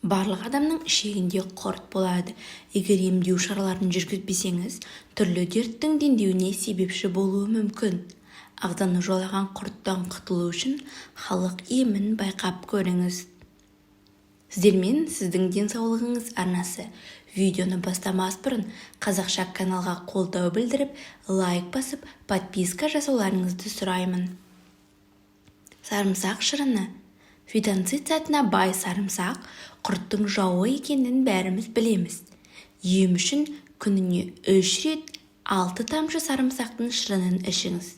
Барлық адамның ішегінде құрт болады. Егер емдеу шараларын жүргізбесеңіз, түрлі дерттің дендеуіне себепші болуы мүмкін. Ағзаны жолаған құрттан құтылу үшін халық емін байқап көріңіз. Сіздермен сіздің денсаулығыңыз арнасы. Видеоны бастамас бұрын қазақша каналға қолдау білдіріп, лайк басып, подписка жасауларыңызды сұраймын. Сарымсақ шырыны. Фитонцид затына бай сарымсақ құрттың жауы екенін бәріміз білеміз. Ем үшін күніне 3 рет 6 тамшы сарымсақтың шырынын ішіңіз.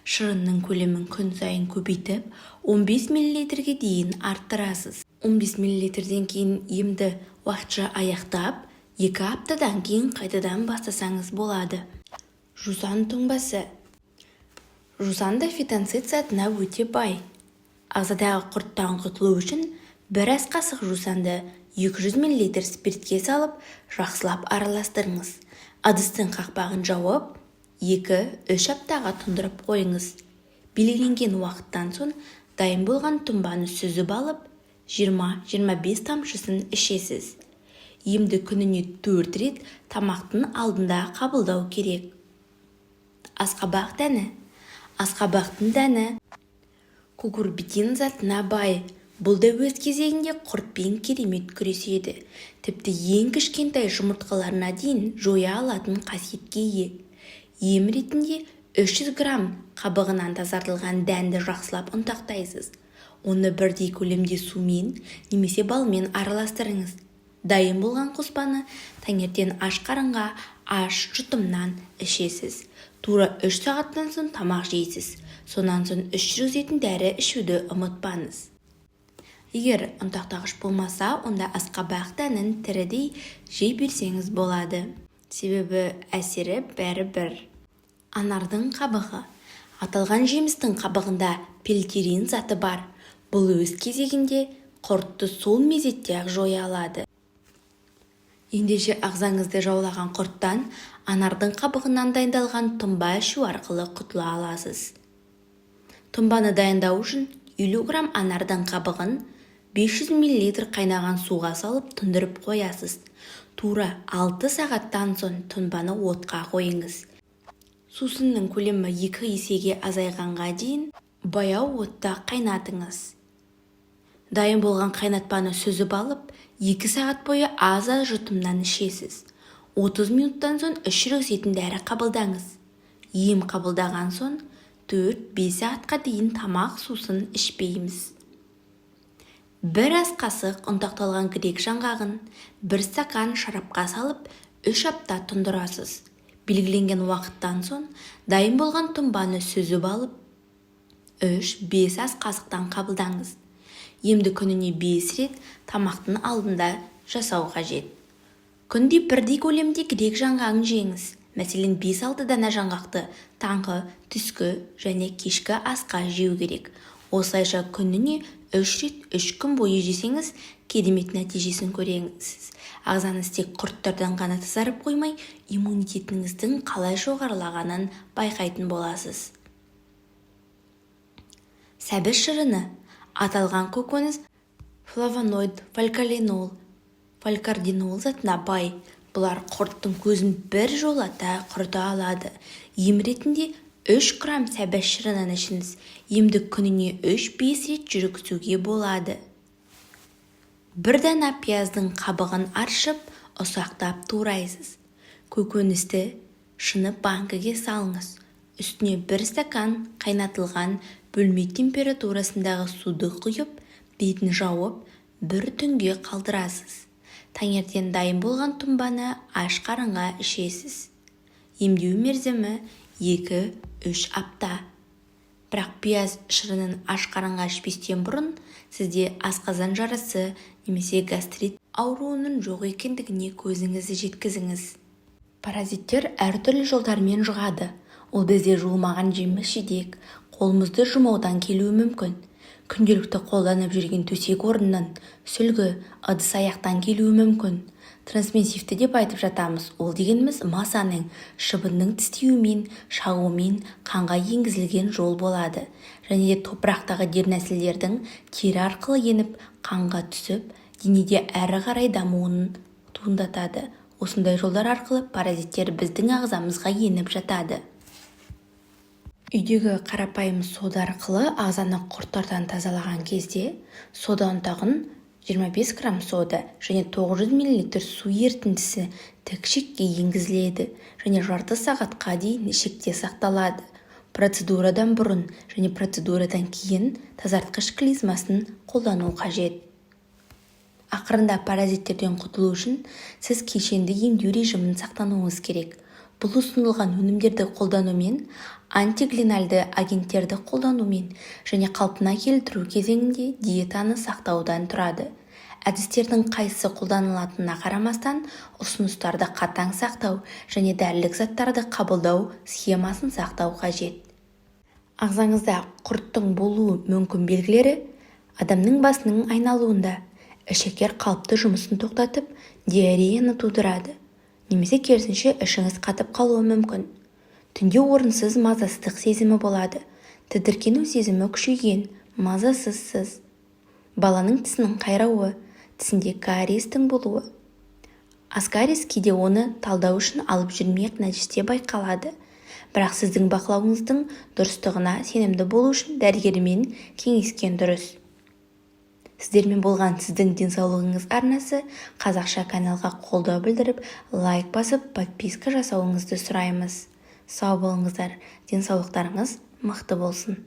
Шырынның көлемін күн сайын көбейтіп, 15 мл-ге дейін арттырасыз. 15 мл-ден кейін емді уақытша аяқтап, 2 аптадан кейін қайтадан бастасаңыз болады. Жусан тұнбасы. Жусан да фитонцид затына өте бай. Ағзадағы құрттан құтылу үшін 1 ас қасық жусанды 200 мл спиртке салып, жақсылап араластырыңыз. Ыдыстың қақпағын жауып, 2-3 аптаға тұндырып қойыңыз. Белгіленген уақыттан соң дайын болған тұнбаны сүзіп алып, 20-25 тамшысын ішесіз. Емді күніне 4 рет тамақтың алдында қабылдау керек. Асқабақ дәні. Асқабақтың дәні кукурбитин затына бай. Бұл да өз кезегінде құртпен керемет күреседі. Тіпті ең кішкентай жұмыртқаларына дейін жоя алатын қасиетке ие. Ем ретінде 300 грамм қабығынан тазартылған дәнді жақсылап ұнтақтайсыз. Оны бірдей көлемде сумен немесе балмен араластырыңыз. Дайын болған қоспаны таңертең аш қарынға аш жұтымнан ішесіз. Тура 3 сағаттан соң тамақ жейсіз. Сонан соң 3 жүргізетін дәрі ішуді ұмытпаңыз. Егер ұнтақтағыш болмаса, онда асқабақ дәнін тірідей жей берсеңіз болады. Себебі әсері бәрі-бір. Анардың қабығы. Аталған жемістің қабығында пелтерин заты бар. Бұл өз кезегінде құртты сол мезетте-ақ жоя алады. Ендеше ағзаңызды жаулаған құрттан анардың қабығынан дайындалған тұнба ішу арқылы құтыла аласыз. Тұнбаны дайындау үшін 50 грамм анардың қабығын 500 мл қайнаған суға салып тұндырып қоясыз. Тура 6 сағаттан соң тұнбаны отқа қойыңыз. Сусынның көлемі 2 есеге азайғанға дейін баяу отта қайнатыңыз. Дайын болған қайнатпаны сүзіп алып, 2 сағат бойы аз-аз жұтымнан ішесіз. 30 минуттан соң 3 жүргізетін дәрі қабылдаңыз. Ем қабылдаған соң 4-5 сағатқа дейін тамақ сусын ішпейміз. 1 ас қасық ұнтақталған грек жаңғағын 1 стакан шарапқа салып 3 апта тұндырасыз. Белгіленген уақыттан соң дайын болған тұнбаны сүзіп алып 3-5 ас қасықтан қабылдаңыз. Емді күніне 5 рет тамақтың алдында жасау қажет. Күнде бірдей көлемде грек жаңғағын жеңіз. Мәселен 5-6 дана жаңғақты таңғы, түскі және кешкі асқа жеу керек. Осылайша күніне 3 рет 3 күн бойы жесеңіз, керемет нәтижесін көресіз. Ағзаңыз тек құрттардан ғана тазарып қоймай, иммунитетіңіздің қалай жоғарылағанын байқайтын боласыз. Сәбіз шырыны. Аталған көкөніс флавоноид, фалькаринол, фалькардинол затына бай. Бұлар құрттың көзін бір жолата құрта алады. Ем ретінде 3 грамм сәбіз шырынын ішіңіз. Емді күніне 3-5 рет жүргізуге болады. 1 дана пияздың қабығын аршып, ұсақтап турайсыз. Көкөністі шынып банкіге салыңыз. Үстіне 1 стакан қайнатылған бөлме температурасындағы суды құйып, бетін жауып, 1 түнге қалдырасыз. Таңертең дайын болған тұнбаны аш қарынға ішесіз. Емдеу мерзімі 2-3 апта. Бірақ пияз шырынын аш қарынға ішпестен бұрын сізде асқазан жарасы немесе гастрит ауруының жоқ екендігіне көзіңізді жеткізіңіз. Паразиттер әртүрлі жолдармен жұғады. Ол бізде жуылмаған жеміс-жидек, қолымызды жұмаудан келуі мүмкін. Күнделікті қолданып жүрген төсек орыннан, сүлгі, ыдыс-аяқтан келуі мүмкін. Трансмиссивті деп айтып жатамыз. Ол дегеніміз масаның, шыбынның тістеуімен, шағуымен қанға енгізілген жол болады. Және де топырақтағы дернәсілдердің тері арқылы еніп, қанға түсіп, денеде әрі қарай дамуын туындатады. Осындай жолдар арқылы паразиттер біздің ағзамызға еніп жатады. Үйдегі қарапайым сода арқылы ағзаны құрттардан тазалаған кезде сода ұнтағын 25 грамм сода және 900 мл су ерітіндісі тік ішекке енгізіледі және жарты сағатқа дейін ішекте сақталады. Процедурадан бұрын және процедурадан кейін тазартқыш клизмасын қолдану қажет. Ақырында паразиттерден құтылу үшін сіз кешенді емдеу режимін сақтануыңыз керек. Бұл ұсынылған өнімдерді қолданумен, антиглинальды агенттерді қолданумен және қалпына келтіру кезеңінде диетаны сақтаудан тұрады. Әдістердің қайсысы қолданылатынына қарамастан, ұсыныстарды қатаң сақтау және дәрілік заттарды қабылдау схемасын сақтау қажет. Ағзаңызда құрттың болуы мүмкін белгілері: адамның басының айналуында, ішектер қалыпты жұмысын тоқтатып, диареяны тудырады, немесе керісінше ішіңіз қатып қалуы мүмкін. Түнде орынсыз мазасыздық сезімі болады, тітіркену сезімі күшейген, мазасызсыз. Баланың тісінің қайрауы, тісінде кариестің болуы. Аскарис кейде оны талдау үшін алып жүрмек нәтижесінде байқалады. Бірақ сіздің бақылауыңыздың дұрыстығына сенімді болу үшін дәрігермен кеңескен дұрыс. Сіздермен болған сіздің денсаулығыңыз арнасы қазақша каналға қолдау білдіріп, лайк басып, подписка жасауыңызды сұраймыз. Сау болыңыздар, денсаулықтарыңыз мықты болсын.